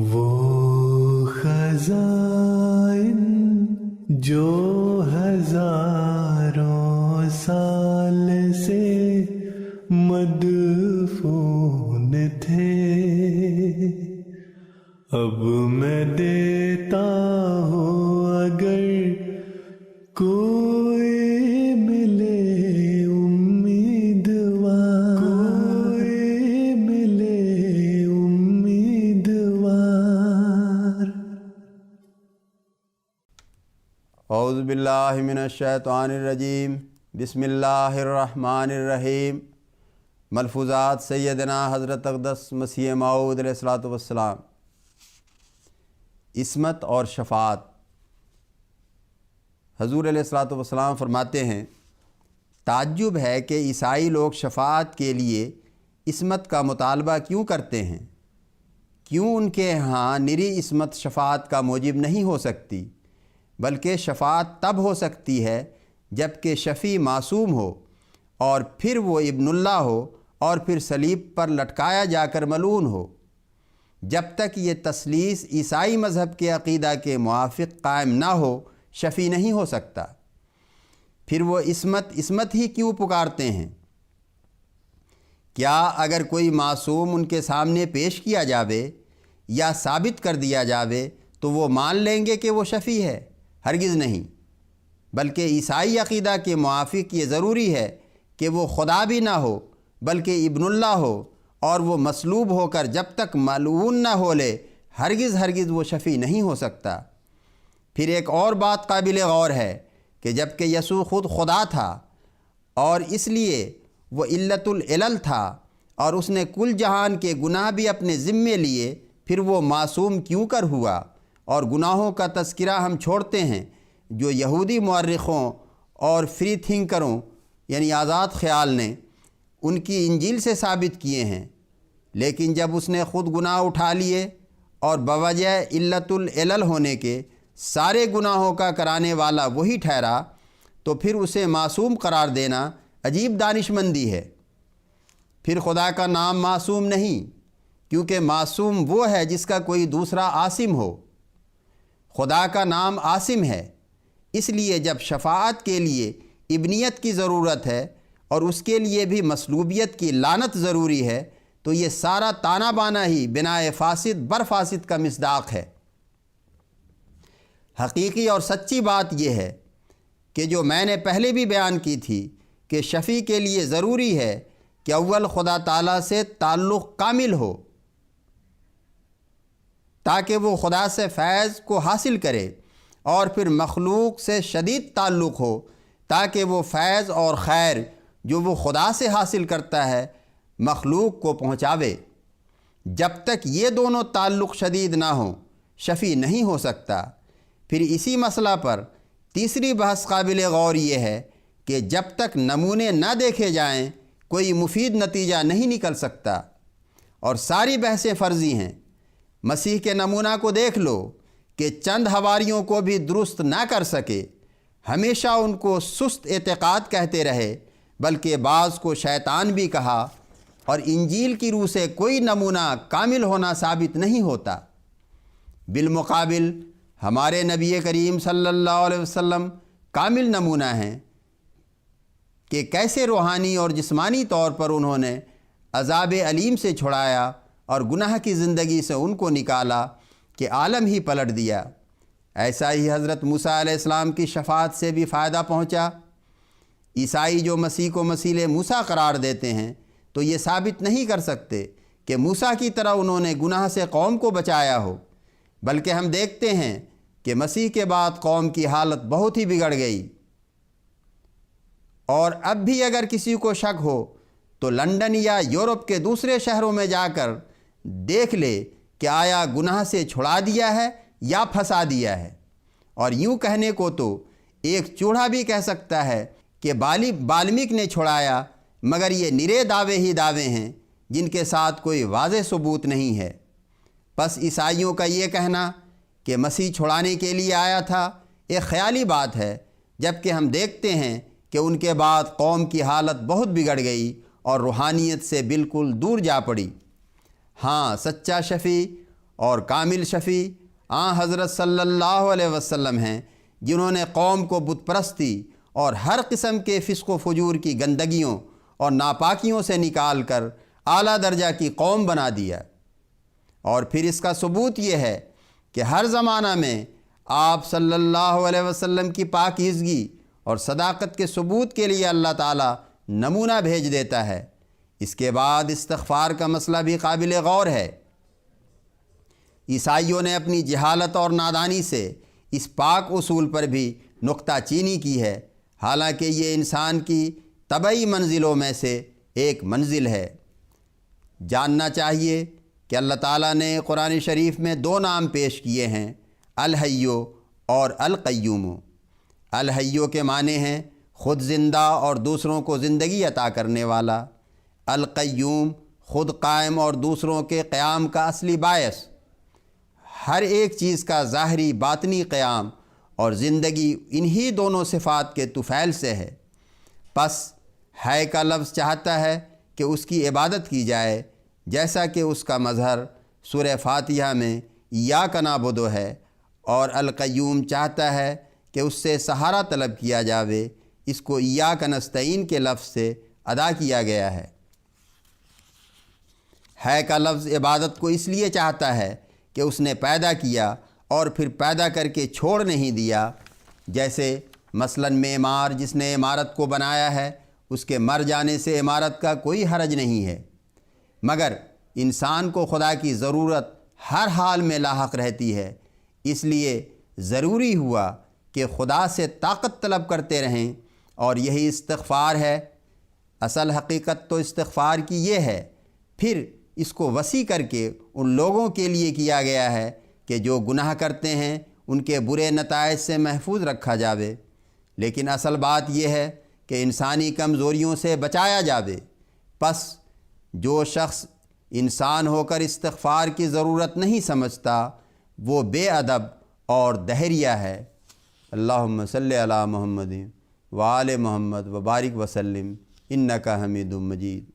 وہ خزائن جو ہزاروں سال سے مدفون تھے، اب میں دیتا ہوں اگر کوئی ملے امیدوار، کوئی ملے امیدوار۔ اعوذ باللہ من الشیطان الرجیم، بسم اللہ الرحمن الرحیم۔ ملفوظات سیدنا حضرت اقدس مسیح موعود علیہ الصلوۃ والسلام۔ عصمت اور شفاعت۔ حضور علیہ الصلوۃ والسلام فرماتے ہیں، تعجب ہے کہ عیسائی لوگ شفاعت کے لیے عصمت کا مطالبہ کیوں کرتے ہیں؟ کیوں ان کے ہاں نری عصمت شفاعت کا موجب نہیں ہو سکتی، بلکہ شفاعت تب ہو سکتی ہے جب کہ شفیع معصوم ہو، اور پھر وہ ابن اللہ ہو، اور پھر صلیب پر لٹکایا جا کر ملعون ہو۔ جب تک یہ تثلیث عیسائی مذہب کے عقیدہ کے موافق قائم نہ ہو، شفیع نہیں ہو سکتا۔ پھر وہ عصمت ہی کیوں پکارتے ہیں؟ کیا اگر کوئی معصوم ان کے سامنے پیش کیا جاوے یا ثابت کر دیا جاوے تو وہ مان لیں گے کہ وہ شفیع ہے؟ ہرگز نہیں، بلکہ عیسائی عقیدہ کے موافق یہ ضروری ہے کہ وہ خدا بھی نہ ہو بلکہ ابن اللہ ہو، اور وہ مصلوب ہو کر جب تک ملعون نہ ہو لے ہرگز وہ شفیع نہیں ہو سکتا۔ پھر ایک اور بات قابل غور ہے کہ جب کہ یسوع خود خدا تھا اور اس لیے وہ علت العلل تھا، اور اس نے کل جہان کے گناہ بھی اپنے ذمے لیے، پھر وہ معصوم کیوں کر ہوا؟ اور گناہوں کا تذکرہ ہم چھوڑتے ہیں جو یہودی مورخوں اور فری تھنکروں یعنی آزاد خیال نے ان کی انجیل سے ثابت کیے ہیں، لیکن جب اس نے خود گناہ اٹھا لیے اور بوجہ علت العلل ہونے کے سارے گناہوں کا کرانے والا وہی ٹھہرا، تو پھر اسے معصوم قرار دینا عجیب دانشمندی ہے۔ پھر خدا کا نام معصوم نہیں، کیونکہ معصوم وہ ہے جس کا کوئی دوسرا عاصم ہو۔ خدا کا نام عاصم ہے، اس لیے جب شفاعت کے لیے ابنیت کی ضرورت ہے اور اس کے لیے بھی مصلوبیت کی لعنت ضروری ہے، تو یہ سارا تانا بانا ہی بنائے فاسد بر فاسد کا مصداق ہے۔ حقیقی اور سچی بات یہ ہے کہ جو میں نے پہلے بھی بیان کی تھی کہ شفیع کے لیے ضروری ہے کہ اول خدا تعالیٰ سے تعلق کامل ہو، تاکہ وہ خدا سے فیض کو حاصل کرے، اور پھر مخلوق سے شدید تعلق ہو تاکہ وہ فیض اور خیر جو وہ خدا سے حاصل کرتا ہے مخلوق کو پہنچاوے۔ جب تک یہ دونوں تعلق شدید نہ ہوں شفیع نہیں ہو سکتا۔ پھر اسی مسئلہ پر تیسری بحث قابل غور یہ ہے کہ جب تک نمونے نہ دیکھے جائیں کوئی مفید نتیجہ نہیں نکل سکتا، اور ساری بحثیں فرضی ہیں۔ مسیح کے نمونہ کو دیکھ لو کہ چند حواریوں کو بھی درست نہ کر سکے، ہمیشہ ان کو سست اعتقاد کہتے رہے، بلکہ بعض کو شیطان بھی کہا، اور انجیل کی روح سے کوئی نمونہ کامل ہونا ثابت نہیں ہوتا۔ بالمقابل ہمارے نبی کریم صلی اللہ علیہ وسلم کامل نمونہ ہیں کہ کیسے روحانی اور جسمانی طور پر انہوں نے عذاب علیم سے چھڑایا اور گناہ کی زندگی سے ان کو نکالا کہ عالم ہی پلٹ دیا۔ ایسا ہی حضرت موسیٰ علیہ السلام کی شفاعت سے بھی فائدہ پہنچا۔ عیسائی جو مسیح کو مثیل موسیٰ قرار دیتے ہیں تو یہ ثابت نہیں کر سکتے کہ موسیٰ کی طرح انہوں نے گناہ سے قوم کو بچایا ہو، بلکہ ہم دیکھتے ہیں کہ مسیح کے بعد قوم کی حالت بہت ہی بگڑ گئی۔ اور اب بھی اگر کسی کو شک ہو تو لندن یا یورپ کے دوسرے شہروں میں جا کر دیکھ لے کہ آیا گناہ سے چھڑا دیا ہے یا پھنسا دیا ہے۔ اور یوں کہنے کو تو ایک چوڑا بھی کہہ سکتا ہے کہ بالمیک نے چھڑایا، مگر یہ نرے دعوے ہی دعوے ہیں جن کے ساتھ کوئی واضح ثبوت نہیں ہے۔ پس عیسائیوں کا یہ کہنا کہ مسیح چھڑانے کے لیے آیا تھا ایک خیالی بات ہے، جبکہ ہم دیکھتے ہیں کہ ان کے بعد قوم کی حالت بہت بگڑ گئی اور روحانیت سے بالکل دور جا پڑی۔ ہاں، سچا شفیع اور کامل شفیع حضرت صلی اللہ علیہ وسلم ہیں، جنہوں نے قوم کو بت پرستی اور ہر قسم کے فسق و فجور کی گندگیوں اور ناپاکیوں سے نکال کر اعلیٰ درجہ کی قوم بنا دیا۔ اور پھر اس کا ثبوت یہ ہے کہ ہر زمانہ میں آپ صلی اللہ علیہ وسلم کی پاکیزگی اور صداقت کے ثبوت کے لیے اللہ تعالیٰ نمونہ بھیج دیتا ہے۔ اس کے بعد استغفار کا مسئلہ بھی قابل غور ہے۔ عیسائیوں نے اپنی جہالت اور نادانی سے اس پاک اصول پر بھی نکتہ چینی کی ہے، حالانکہ یہ انسان کی طبعی منزلوں میں سے ایک منزل ہے۔ جاننا چاہیے کہ اللہ تعالیٰ نے قرآن شریف میں 2 نام پیش کیے ہیں، الحیو اور القیوم۔ الحیو کے معنی ہیں خود زندہ اور دوسروں کو زندگی عطا کرنے والا، القیوم خود قائم اور دوسروں کے قیام کا اصلی باعث۔ ہر ایک چیز کا ظاہری باطنی قیام اور زندگی انہی دونوں صفات کے طفیل سے ہے۔ پس ہے کا لفظ چاہتا ہے کہ اس کی عبادت کی جائے، جیسا کہ اس کا مظہر سورہ فاتحہ میں ایاک نعبد ہے، اور القیوم چاہتا ہے کہ اس سے سہارا طلب کیا جاوے، اس کو ایاک نستعین کے لفظ سے ادا کیا گیا ہے۔ ہے کا لفظ عبادت کو اس لیے چاہتا ہے کہ اس نے پیدا کیا اور پھر پیدا کر کے چھوڑ نہیں دیا، جیسے مثلاً معمار جس نے عمارت کو بنایا ہے، اس کے مر جانے سے عمارت کا کوئی حرج نہیں ہے، مگر انسان کو خدا کی ضرورت ہر حال میں لاحق رہتی ہے، اس لیے ضروری ہوا کہ خدا سے طاقت طلب کرتے رہیں، اور یہی استغفار ہے۔ اصل حقیقت تو استغفار کی یہ ہے، پھر اس کو وسیع کر کے ان لوگوں کے لیے کیا گیا ہے کہ جو گناہ کرتے ہیں ان کے برے نتائج سے محفوظ رکھا جاوے، لیکن اصل بات یہ ہے کہ انسانی کمزوریوں سے بچایا جاوے۔ پس جو شخص انسان ہو کر استغفار کی ضرورت نہیں سمجھتا، وہ بے ادب اور دہریہ ہے۔ اللہم صلی علی محمد وآل محمد وبارک وسلم انک حمید مجید۔